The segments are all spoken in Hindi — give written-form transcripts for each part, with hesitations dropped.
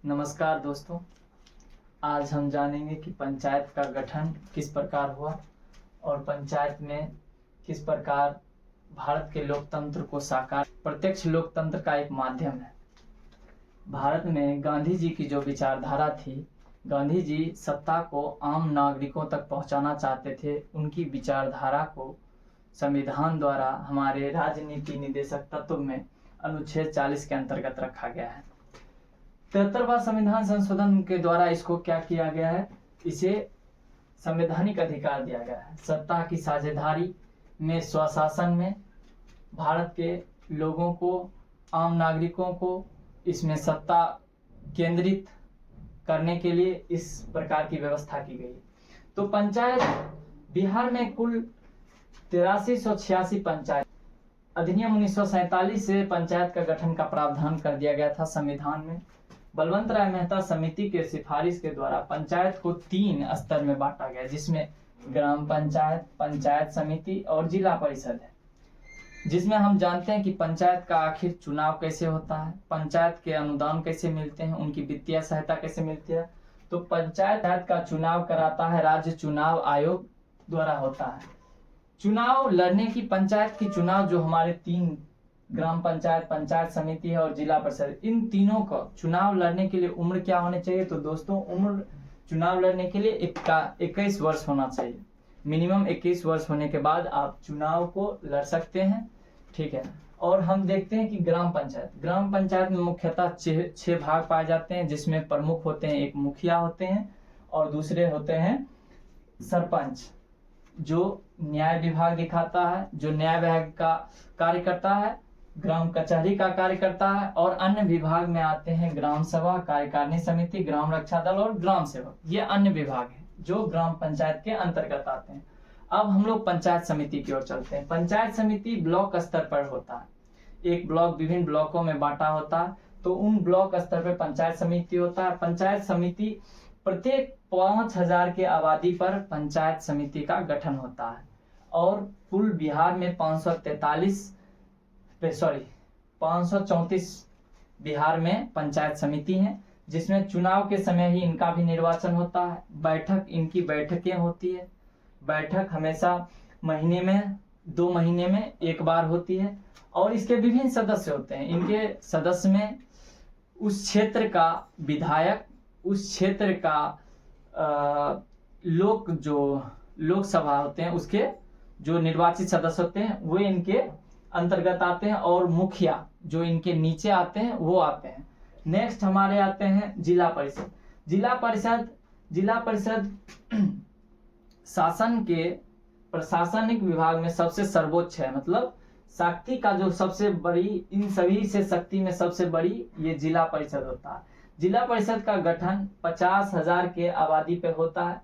नमस्कार दोस्तों। आज हम जानेंगे कि पंचायत का गठन किस प्रकार हुआ और पंचायत में किस प्रकार भारत के लोकतंत्र को साकार। प्रत्यक्ष लोकतंत्र का एक माध्यम है। भारत में गांधी जी की जो विचारधारा थी, गांधी जी सत्ता को आम नागरिकों तक पहुंचाना चाहते थे। उनकी विचारधारा को संविधान द्वारा हमारे राजनीति निदेशक तत्व में अनुच्छेद 40 के अंतर्गत रखा गया है। 73वां संविधान संशोधन के द्वारा इसको क्या किया गया है, इसे संवैधानिक अधिकार दिया गया है। सत्ता की साझेदारी में, स्वशासन में भारत के लोगों को, आम नागरिकों को इसमें सत्ता केंद्रित करने के लिए इस प्रकार की व्यवस्था की गई। तो पंचायत बिहार में कुल 8386 पंचायत, अधिनियम 1947 से पंचायत का गठन का प्रावधान कर दिया गया था संविधान में। बलवंत राय मेहता समिति के सिफारिश के द्वारा पंचायत को 3 स्तर में बांटा गया, जिसमें ग्राम पंचायत, पंचायत समिति और जिला परिषद है। जिसमें हम जानते हैं कि पंचायत का आखिर चुनाव कैसे होता है, पंचायत के अनुदान कैसे मिलते हैं, उनकी वित्तीय सहायता कैसे मिलती है। तो पंचायत का चुनाव कराता है राज्य चुनाव आयोग द्वारा होता है। चुनाव लड़ने की, पंचायत की चुनाव जो हमारे 3 ग्राम पंचायत, पंचायत समिति है और जिला परिषद, इन तीनों का चुनाव लड़ने के लिए उम्र क्या होनी चाहिए? तो दोस्तों, उम्र चुनाव लड़ने के लिए 21 वर्ष होना चाहिए। मिनिमम 21 वर्ष होने के बाद आप चुनाव को लड़ सकते हैं, ठीक है। और हम देखते हैं कि ग्राम पंचायत में मुख्यतः 6 भाग पाए जाते हैं, जिसमें प्रमुख होते हैं, एक मुखिया होते हैं और दूसरे होते हैं सरपंच, जो न्याय विभाग दिखाता है, जो न्याय विभाग का कार्य करता है, ग्राम कचहरी का कार्य करता है। और अन्य विभाग में आते हैं ग्राम सभा, कार्यकारिणी समिति, ग्राम रक्षा दल और ग्राम सेवक। ये अन्य विभाग हैं जो ग्राम पंचायत के अंतर्गत आते हैं। अब हम लोग पंचायत समिति की ओर चलते हैं। पंचायत समिति ब्लॉक स्तर पर होता है। एक ब्लॉक विभिन्न ब्लॉकों में बांटा होता है, तो उन ब्लॉक स्तर पर पंचायत समिति होता है। पंचायत समिति प्रत्येक 5000 के आबादी पर पंचायत समिति का गठन होता है। और कुल बिहार में 534 बिहार में पंचायत समिति हैं, जिसमें चुनाव के समय ही इनका भी निर्वाचन होता है। इनकी बैठकें होती है। बैठक हमेशा महीने में 2 महीने में एक बार होती है। और इसके विभिन्न सदस्य होते हैं। इनके सदस्य में उस क्षेत्र का विधायक, उस क्षेत्र का लोकसभा होते हैं, उसके जो निर्वाचित सदस्य होते हैं वो इनके अंतर्गत आते हैं। और मुखिया जो इनके नीचे आते हैं वो आते हैं। नेक्स्ट हमारे आते हैं जिला परिषद। जिला परिषद शासन के प्रशासनिक विभाग में सबसे सर्वोच्च है। मतलब शक्ति का जो सबसे बड़ी, इन सभी से शक्ति में सबसे बड़ी ये जिला परिषद होता है। जिला परिषद का गठन 50,000 के आबादी पे होता है।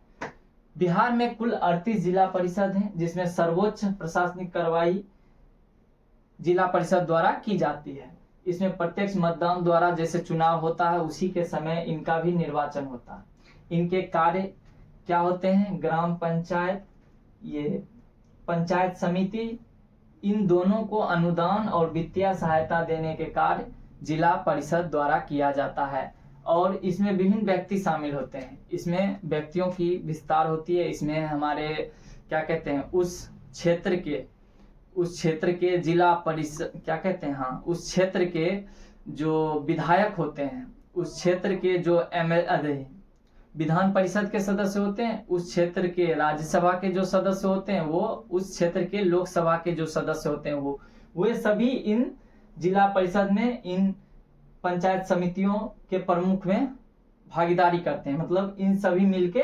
बिहार में कुल 38 जिला परिषद हैं, जिसमें सर्वोच्च प्रशासनिक कार्रवाई जिला परिषद द्वारा की जाती है। इसमें प्रत्यक्ष मतदान द्वारा जैसे चुनाव होता है, उसी के समय इनका भी निर्वाचन होता है। इनके कार्य क्या होते हैं? ग्राम पंचायत, ये पंचायत समिति, इन दोनों को अनुदान और वित्तीय सहायता देने के कार्य जिला परिषद द्वारा किया जाता है। और इसमें विभिन्न व्यक्ति शामिल होते हैं। इसमें व्यक्तियों की विस्तार होती है। इसमें हमारे क्या कहते हैं, उस क्षेत्र के जिला परिषद क्या कहते हैं, हाँ, उस क्षेत्र के जो विधायक होते हैं, उस क्षेत्र के जो विधान परिषद के सदस्य होते हैं, उस क्षेत्र के राज्यसभा के जो सदस्य होते हैं, वो उस क्षेत्र के लोकसभा के जो सदस्य होते हैं, वो सभी इन जिला परिषद में, इन पंचायत समितियों के प्रमुख में भागीदारी करते हैं। मतलब इन सभी मिलके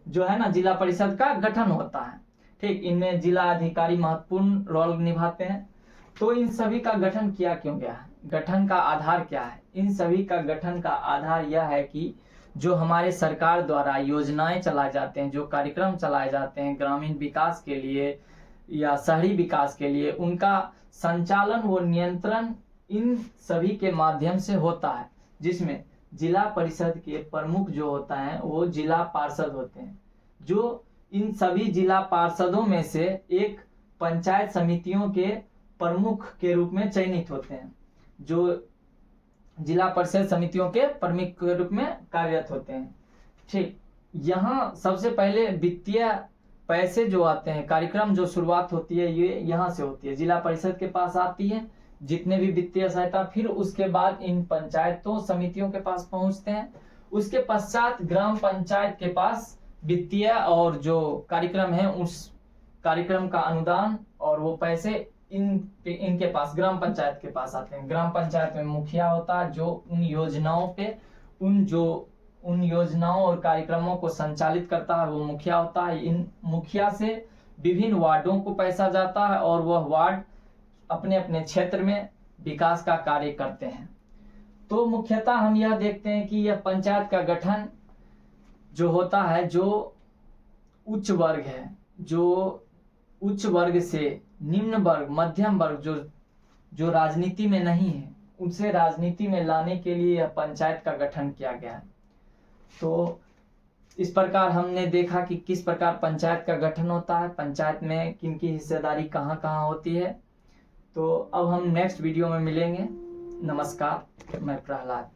जो है ना जिला परिषद का गठन होता है, ठीक। इनमें जिला अधिकारी महत्वपूर्ण रोल निभाते हैं। तो इन सभी का गठन किया क्यों गया है? गठन का आधार क्या है? इन सभी का गठन का आधार यह है कि जो हमारे सरकार द्वारा योजनाएं चलाए जाते हैं, जो कार्यक्रम चलाए जाते हैं ग्रामीण विकास के लिए या शहरी विकास के लिए, उनका संचालन व नियंत्रण इन सभी के माध्यम से होता है। जिसमें जिला परिषद के प्रमुख जो होता है वो जिला पार्षद होते हैं, जो इन सभी जिला पार्षदों में से एक पंचायत समितियों के प्रमुख के रूप में चयनित होते हैं। जो जिला परिषद समितियों के प्रमुख के रूप में कार्यरत होते हैं। ठीक, यहाँ सबसे पहले वित्तीय पैसे जो आते हैं, कार्यक्रम जो शुरुआत होती है ये यहाँ से होती है, जिला परिषद के पास आती है जितने भी वित्तीय सहायता, फिर उसके बाद इन पंचायतों समितियों के पास पहुंचते हैं। उसके पश्चात ग्राम पंचायत के पास वित्तीय और जो कार्यक्रम है उस कार्यक्रम का अनुदान और वो पैसे इनके पास ग्राम पंचायत के पास आते हैं। ग्राम पंचायत में मुखिया होता है जो उन योजनाओं पे उन योजनाओं और कार्यक्रमों को संचालित करता है, वो मुखिया होता है। इन मुखिया से विभिन्न वार्डों को पैसा जाता है और वह वार्ड अपने अपने क्षेत्र में विकास का कार्य करते हैं। तो मुख्यतः हम यह देखते हैं कि यह पंचायत का गठन जो होता है, जो उच्च वर्ग है, जो उच्च वर्ग से निम्न वर्ग, मध्यम वर्ग जो राजनीति में नहीं है, उसे राजनीति में लाने के लिए यह पंचायत का गठन किया गया है। तो इस प्रकार हमने देखा कि किस प्रकार पंचायत का गठन होता है, पंचायत में किनकी हिस्सेदारी कहाँ कहाँ होती है। तो अब हम नेक्स्ट वीडियो में मिलेंगे। नमस्कार, मैं प्रहलाद।